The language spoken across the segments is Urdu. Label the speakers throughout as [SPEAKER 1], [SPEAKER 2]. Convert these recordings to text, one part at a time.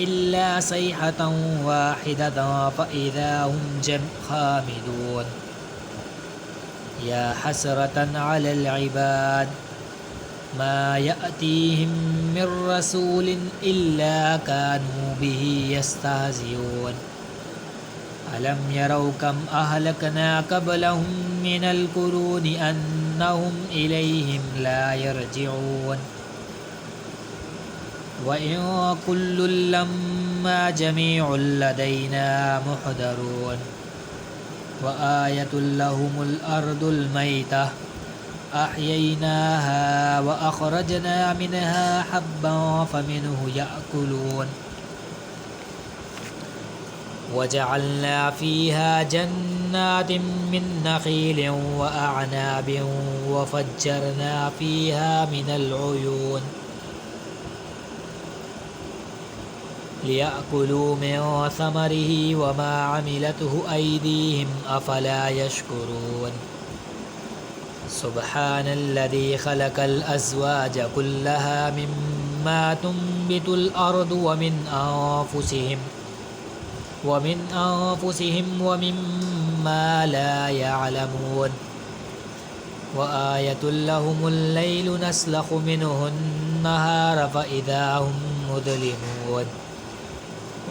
[SPEAKER 1] إلا صيحة واحدة فإذا هم خامدون. يا حسرة على العباد ما يأتيهم من رسول إلا كانوا به يستهزئون. ألم يروا كم أهلكنا قبلهم من القرون أنهم إليهم لا يرجعون. وإن كل لما جميع لدينا محضرون. وآية لهم الأرض الميتة أحييناها وأخرجنا منها حبا فمنه يأكلون. وجعلنا فيها جنات من نخيل وأعناب وفجرنا فيها من العيون ليأكلوا من ثمره وما عملته أيديهم أفلا يشكرون. سبحان الذي خلق الأزواج كلها مما تنبت الأرض ومن أنفسهم ومما لا يعلمون. وآية لهم الليل نسلخ منه النهار فإذا هم مظلمون.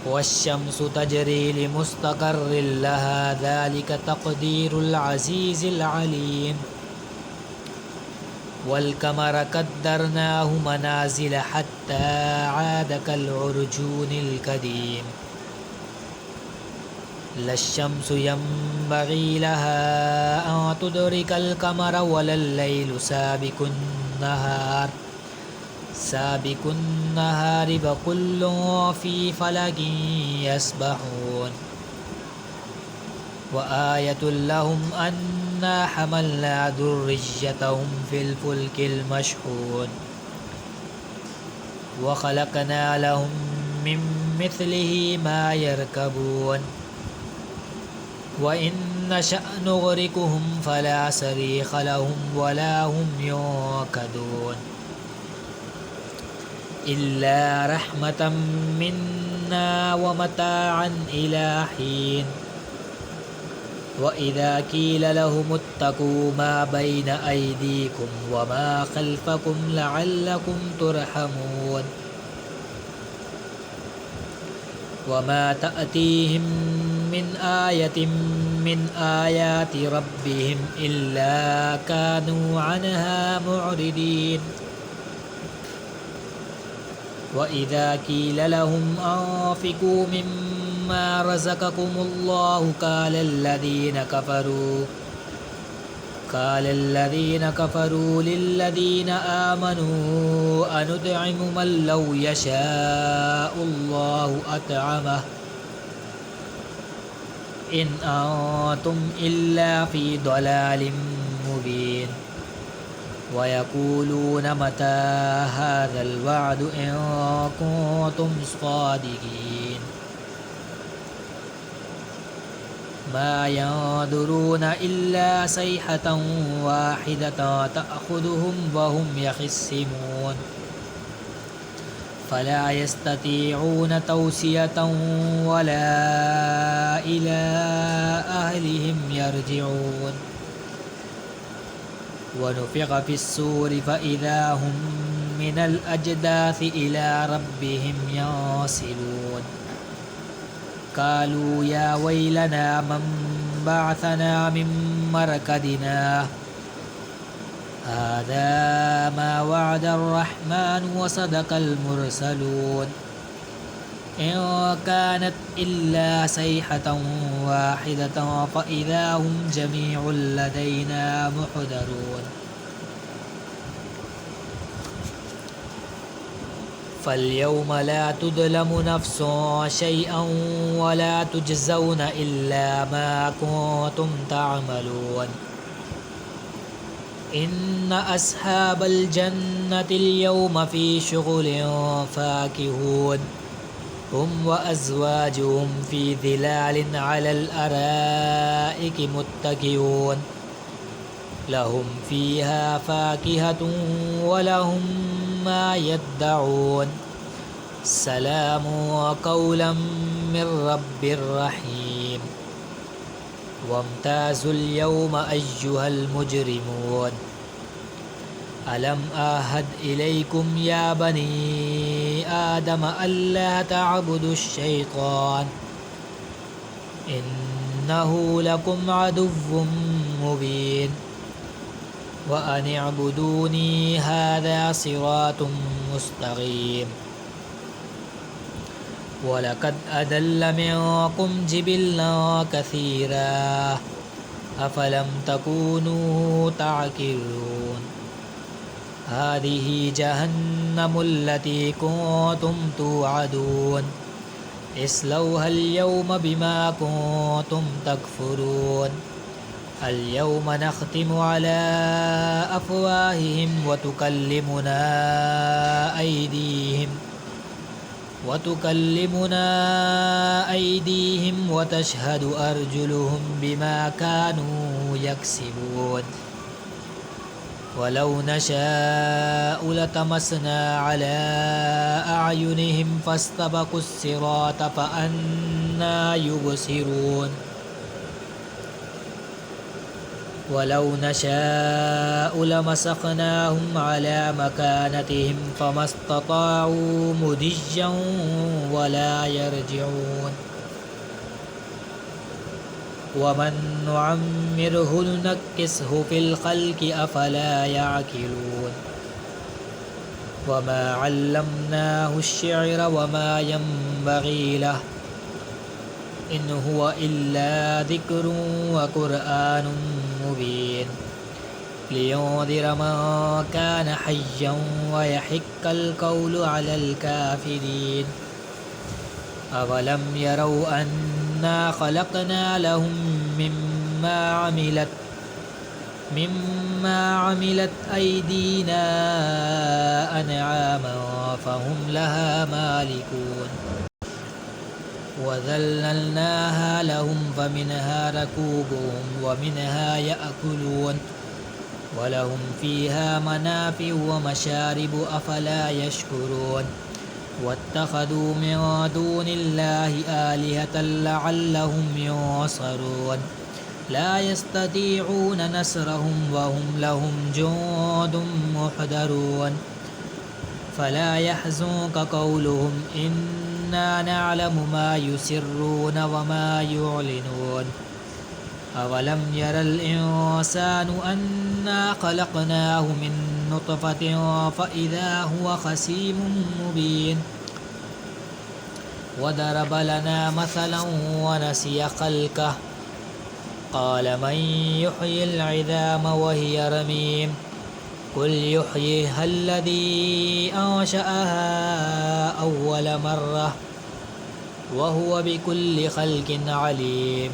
[SPEAKER 1] والشمس تجري لمستقر لها ذلك تقدير العزيز العليم. والقمر قدرناه منازل حتى عاد كالعرجون القديم. لا الشمس ينبغي لها أن تدرك القمر ولا الليل سابق النهار وكل في فلك يسبحون. وآية لهم أنا حملنا ذريتهم في الفلك المشحون وخلقنا لهم من مثله ما يركبون. وإن نشأ نغرقهم فلا صريخ لهم ولا هم ينقذون. إلا رحمة منا ومتاعا إلى حين. وإذا قيل لهم اتقوا ما بين أيديكم وما خلفكم لعلكم ترحمون. وما تأتيهم من آية من آيات ربهم إلا كانوا عنها معرضين. وإذا قيل لهم أنفقوا مما رزقكم الله قال الذين كفروا للذين آمنوا أنطعم من لو يشاء الله أطعمه إن أنتم إلا في ضلال مبين. ويقولون متى هذا الوعد إن كنتم صادقين. ما ينظرون إلا صيحة واحدة تأخذهم وهم يخصمون. فلا يستطيعون توصية ولا إلى أهلهم يرجعون. ونفخ في الصور فإذا هم من الأجداث إلى ربهم ينسلون. قالوا يا ويلنا من بعثنا من مرقدنا هذا ما وعد الرحمن وصدق المرسلون. إن كانت إلا صيحة واحدة فإذا هم جميع لدينا محضرون. فاليوم لا تظلم نفس شيئا ولا تجزون إلا ما كنتم تعملون. إن أصحاب الجنة اليوم في شغل فاكهون هم وأزواجهم في ظلال على الأرائك متكئون لهم فيها فاكهة ولهم ما يدعون سلام قولا من رب رحيم وامتازوا اليوم أيها المجرمون ألم أعهد إليكم يا بني آدم ألا تعبدوا الشيطان إنه لكم عدو مبين وأن اعبدوني هذا صراط مستقيم ولقد أضل منكم جبلا كثيرا أفلم تكونوا تعقلون هذه جهنم التي كنتم توعدون اصلوها اليوم بما كنتم تكفرون اليوم نختم على أفواههم وتكلمنا أيديهم وتشهد أرجلهم بما كانوا يكسبون ولو نشاء لطمسنا على أعينهم فاستبقوا الصراط فأنى يبصرون ولو نشاء لمسخناهم على مكانتهم فما استطاعوا مضيا ولا يرجعون ومن نعمره ننكسه في الخلق أفلا يعقلون وما علمناه الشعر وما ينبغي له إن هو إلا ذكر وقرآن مبين لينذر من كان حيا ويحق القول على الكافرين أولم يروا أنا خلقنا لهم مما عملت أيدينا أنعاما فهم لها مالكون وذللناها لهم فمنها ركوبهم ومنها يأكلون ولهم فيها منافع ومشارب أفلا يشكرون واتخذوا من دون الله آلهة لعلهم ينصرون لا يستطيعون نصرهم وهم لهم جند محضرون فلا يحزنك قولهم إنا نعلم ما يسرون وما يعلنون أولم ير الإنسان أنا خلقناه من نطفة فإذا هو خصيم مبين وضرب لنا مثلا ونسي خلقه قال من يحيي العظام وهي رميم قل يحييها الذي أنشأها أول مرة وهو بكل خلق عليم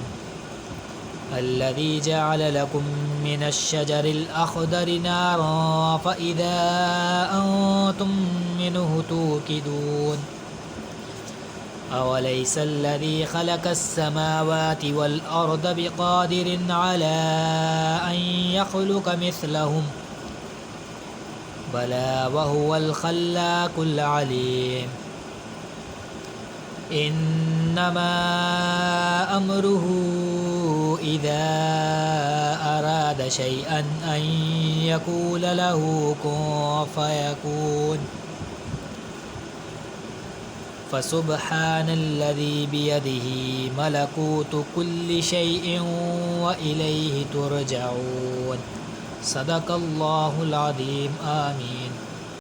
[SPEAKER 1] الذي جعل لكم من الشجر الأخضر نارا فإذا أنتم منه توقدون أوليس الذي خلق السماوات والأرض بقادر على أن يخلق مثلهم بلى وهو الخلاق العليم إنما أمره إذا أراد شيئا أن يقول له كن فيكون فسبحان الذي بيده ملكوت كل شيء وإليه ترجعون صدق الله العظيم آمين